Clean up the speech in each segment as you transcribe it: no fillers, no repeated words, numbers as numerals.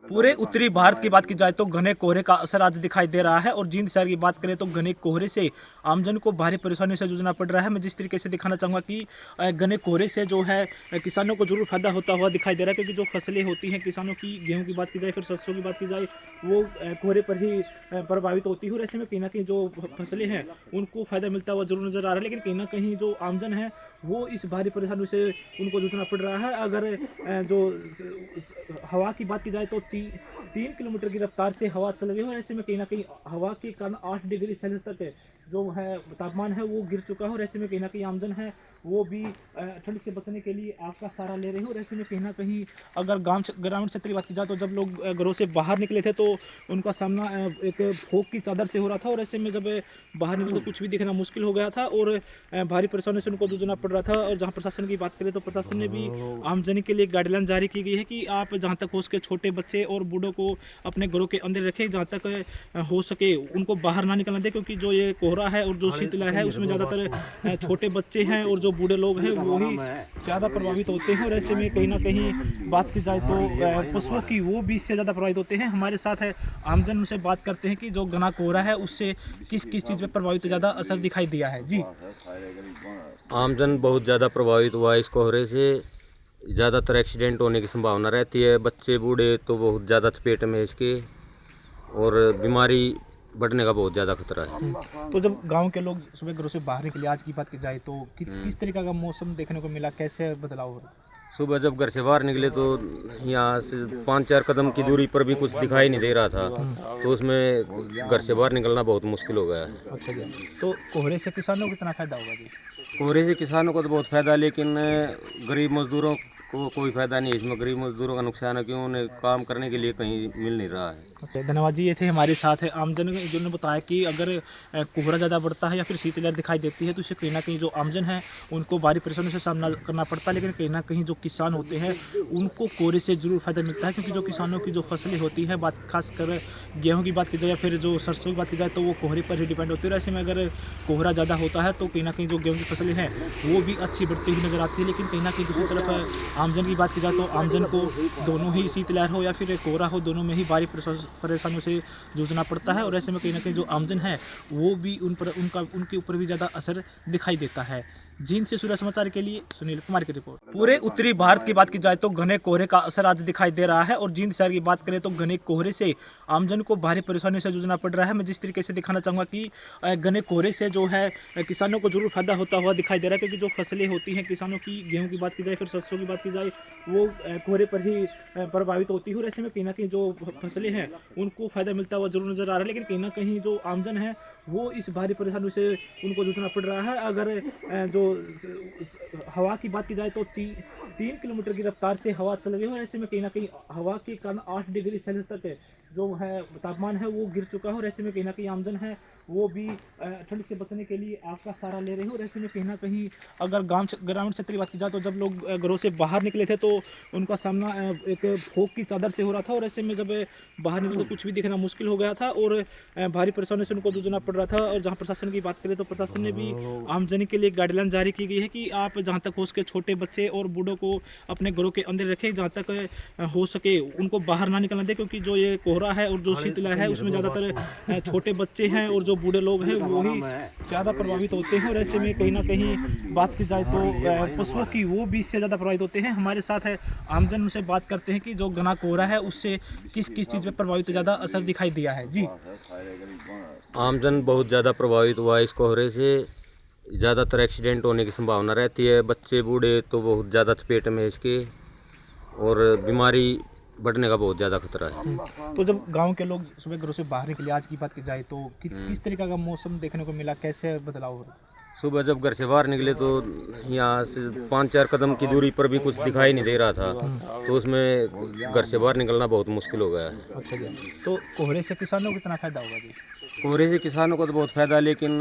पूरे उत्तरी भारत की बात की जाए तो घने कोहरे का असर आज दिखाई दे रहा है और जींद शहर की बात करें तो घने कोहरे से आमजन को भारी परेशानियों से जूझना पड़ रहा है। मैं जिस तरीके से दिखाना चाहूँगा कि घने कोहरे से जो है किसानों को जरूर फायदा होता हुआ दिखाई दे रहा है, क्योंकि जो फसलें होती हैं किसानों की, गेहूँ की बात की जाए फिर सरसों की बात की जाए, वो कोहरे पर ही प्रभावित होती है। और ऐसे में कहीं ना कहीं जो फसलें हैं उनको फायदा मिलता हुआ जरूर नजर आ रहा है, लेकिन कहीं ना कहीं जो आमजन है वो इस भारी परेशानियों से उनको जूझना पड़ रहा है। अगर जो हवा की बात की जाए तो 3 किलोमीटर की रफ्तार से हवा चल रही है और ऐसे में कहीं ना कहीं हवा के कारण 8 डिग्री सेल्सियस तक जो है तापमान है वो गिर चुका है। और ऐसे में कहीं ना कहीं आमजन है वो भी ठंड से बचने के लिए आग का सहारा ले रहे हैं। और ऐसे में कहीं ना कहीं अगर ग्रामीण क्षेत्र की बात की जाए तो जब लोग घरों से बाहर निकले थे तो उनका सामना एक फोग की चादर से हो रहा था, और ऐसे में जब बाहर निकले तो कुछ भी दिखना मुश्किल हो गया था और भारी परेशानी से उनको जूझना पड़ रहा था। और जहाँ प्रशासन की बात करें तो प्रशासन ने भी आमजनी के लिए गाइडलाइन जारी की गई है कि आप जहाँ तक हो सके छोटे बच्चे और बूढ़ों को अपने घरों के अंदर रखें, जहाँ तक हो सके उनको बाहर ना निकलना दें, क्योंकि जो ये कोहरा है और जो शीतलहर है उसमें ज़्यादातर छोटे बच्चे हैं और जो बूढ़े लोग हैं वो ही ज़्यादा प्रभावित होते हैं। और ऐसे में कहीं ना कहीं बात की जाए तो पशुओं की वो भी इससे ज़्यादा प्रभावित होते हैं। हमारे साथ है आमजन, उनसे बात करते हैं कि जो घना कोहरा है उससे किस किस चीज़ पर प्रभावित ज़्यादा असर दिखाई दिया है। जी, आमजन बहुत ज़्यादा प्रभावित हुआ है इस कोहरे से। ज़्यादातर एक्सीडेंट होने की संभावना रहती है। बच्चे बूढ़े तो बहुत ज़्यादा चपेट में है इसके, और बीमारी बढ़ने का बहुत ज़्यादा खतरा है। तो जब गांव के लोग सुबह घरों से बाहर निकले, आज की बात की जाए तो किस तरीके का मौसम देखने को मिला, कैसे बदलाव हो रहा है? सुबह जब घर से बाहर निकले तो यहाँ से 5-4 कदम की दूरी पर भी कुछ दिखाई नहीं दे रहा था, तो उसमें घर से बाहर निकलना बहुत मुश्किल हो गया है। अच्छा जी, तो कोहरे से किसानों को कितना फायदा होगा जी? कोहरे से किसानों को तो बहुत फायदा है, लेकिन गरीब मजदूरों को कोई फायदा नहीं है इसमें। गरीब मजदूरों का नुकसान है, क्यों उन्हें काम करने के लिए कहीं मिल नहीं रहा है। अच्छा, धन्यवाद जी। ये थे हमारे साथ है आमजन, जिन्होंने बताया कि अगर कोहरा ज़्यादा बढ़ता है या फिर शीतलहर दिखाई देती है तो इससे कहीं ना कहीं जो आमजन है उनको भारी परेशानियों से सामना करना पड़ता है, लेकिन कहीं ना कहीं जो किसान होते हैं उनको कोहरे से जरूर फायदा मिलता है, क्योंकि जो किसानों की जो फसलें होती है, बात खासकर गेहूँ की बात की जाए या फिर जो सरसों की बात की जाए तो वो कोहरे पर ही डिपेंड होती है। ऐसे में अगर कोहरा ज़्यादा होता है तो कहीं ना कहीं जो गेहूँ की फसलें हैं वो भी अच्छी बढ़ती हुई नजर आती है, लेकिन कहीं ना कहीं दूसरी तरफ आमजन की बात की जाए तो आमजन को दोनों ही शीतलहर हो या फिर कोहरा हो, दोनों में ही भारी परेशानियों से जूझना पड़ता है। और ऐसे में कहीं ना कहीं जो आमजन है वो भी उनके ऊपर भी ज़्यादा असर दिखाई देता है। जींद से सूर्य समाचार के लिए सुनील कुमार की रिपोर्ट। पूरे उत्तरी भारत की बात की जाए तो घने कोहरे का असर आज दिखाई दे रहा है और जींद शहर की बात करें तो घने कोहरे से आमजन को भारी परेशानियों से जूझना पड़ रहा है। मैं जिस तरीके से दिखाना चाहूँगा कि घने कोहरे से जो है किसानों को जरूर फायदा होता हुआ दिखाई दे रहा है, क्योंकि जो फसलें होती हैं किसानों की, गेहूँ की बात की जाए फिर सरसों की बात की जाए, वो कोहरे पर ही प्रभावित होती है। और ऐसे में कहीं ना कहीं जो फसलें हैं उनको फायदा मिलता हुआ जरूर नजर आ रहा है, लेकिन कहीं ना कहीं जो आमजन है वो इस भारी परेशानी से उनको जूझना पड़ रहा है। अगर जो हवा की बात की जाए तो 3 किलोमीटर की रफ्तार से हवा चल रही है और ऐसे में कहीं ना कहीं हवा के कारण 8 डिग्री सेल्सियस तक जो है तापमान है वो गिर चुका है। और ऐसे में कहीं ना कहीं आमजन है वो भी ठंड से बचने के लिए आग का सहारा ले रहे हैं। और ऐसे में कहीं ना कहीं अगर ग्रामीण क्षेत्र की बात की जाए तो जब लोग घरों से बाहर निकले थे तो उनका सामना एक फोग की चादर से हो रहा था, और ऐसे में जब बाहर निकले तो कुछ भी दिखना मुश्किल हो गया था और भारी परेशानी से उनको जूझना पड़ रहा था। और जहाँ प्रशासन की बात करें तो प्रशासन ने भी आमजनी के लिए गाइडलाइन जारी की गई है कि आप जहाँ तक हो सके छोटे बच्चे और बूढ़ों को अपने घरों के अंदर रखें, जहाँ तक हो सके उनको बाहर ना निकलना दें, क्योंकि जो ये कोहरा है और जो शीतलहर है उसमें ज़्यादातर छोटे बच्चे हैं और जो बूढ़े लोग हैं वो ही ज़्यादा प्रभावित होते हैं। और ऐसे में कहीं ना कहीं बात की जाए तो पशुओं की वो भी इससे ज़्यादा प्रभावित होते हैं। हमारे साथ है आमजन, उनसे बात करते हैं कि जो घना कोहरा है उससे किस किस चीज़ पर प्रभावित ज़्यादा असर दिखाई दिया है। जी, आमजन बहुत ज़्यादा प्रभावित हुआ है इस कोहरे से। ज़्यादातर एक्सीडेंट होने की संभावना रहती है। बच्चे बूढ़े तो बहुत ज़्यादा चपेट में है इसके, और बीमारी बढ़ने का बहुत ज़्यादा खतरा है। तो जब गांव के लोग सुबह घरों से बाहर निकले, आज की बात की जाए तो किस तरीके का मौसम देखने को मिला, कैसे बदलाव हो रहा है? सुबह जब घर से बाहर निकले तो यहाँ से 5-4 कदम की दूरी पर भी कुछ दिखाई नहीं दे रहा था, तो उसमें घर से बाहर निकलना बहुत मुश्किल हो गया है। अच्छा जी, तो कोहरे से किसानों को कितना फायदा होगा जी? कोहरे से किसानों को तो बहुत फायदा है, लेकिन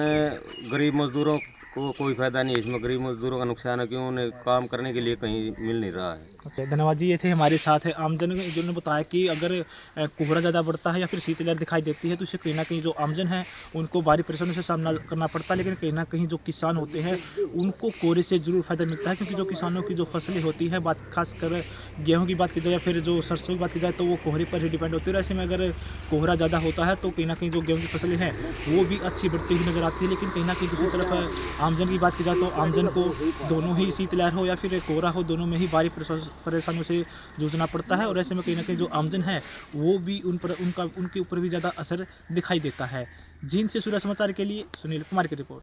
गरीब मजदूरों को कोई फायदा नहीं है इसमें। गरीब मजदूरों का नुकसान है, क्यों उन्हें काम करने के लिए कहीं मिल नहीं रहा है। ओके, धन्यवाद जी। ये थे हमारे साथ है आमजन जिन्होंने बताया कि अगर कोहरा ज़्यादा बढ़ता है या फिर शीतलहर दिखाई देती है तो इससे कहीं ना कहीं जो आमजन है उनको भारी परेशानियों से सामना करना पड़ता है, लेकिन कहीं ना कहीं जो किसान होते हैं उनको कोहरे से ज़रूर फ़ायदा मिलता है, क्योंकि जो किसानों की जो फसलें होती हैं, बात खासकर गेहूँ की बात की जाए या फिर जो सरसों की बात की जाए तो वो कोहरे पर ही डिपेंड होती है। ऐसे में अगर कोहरा ज़्यादा होता है तो कहीं ना कहीं जो गेहूँ की फसलें हैं वो भी अच्छी बढ़ती हुई नज़र आती है, लेकिन कहीं ना कहीं दूसरी तरफ आमजन की बात की जाए तो आमजन को दोनों ही शीतलहर हो या फिर कोहरा हो, दोनों में ही भारी परेशानियों से जूझना पड़ता है। और ऐसे में कहीं ना कहीं जो आमजन है वो भी उनके ऊपर भी ज़्यादा असर दिखाई देता है। जींद से सूर्य समाचार के लिए सुनील कुमार की रिपोर्ट।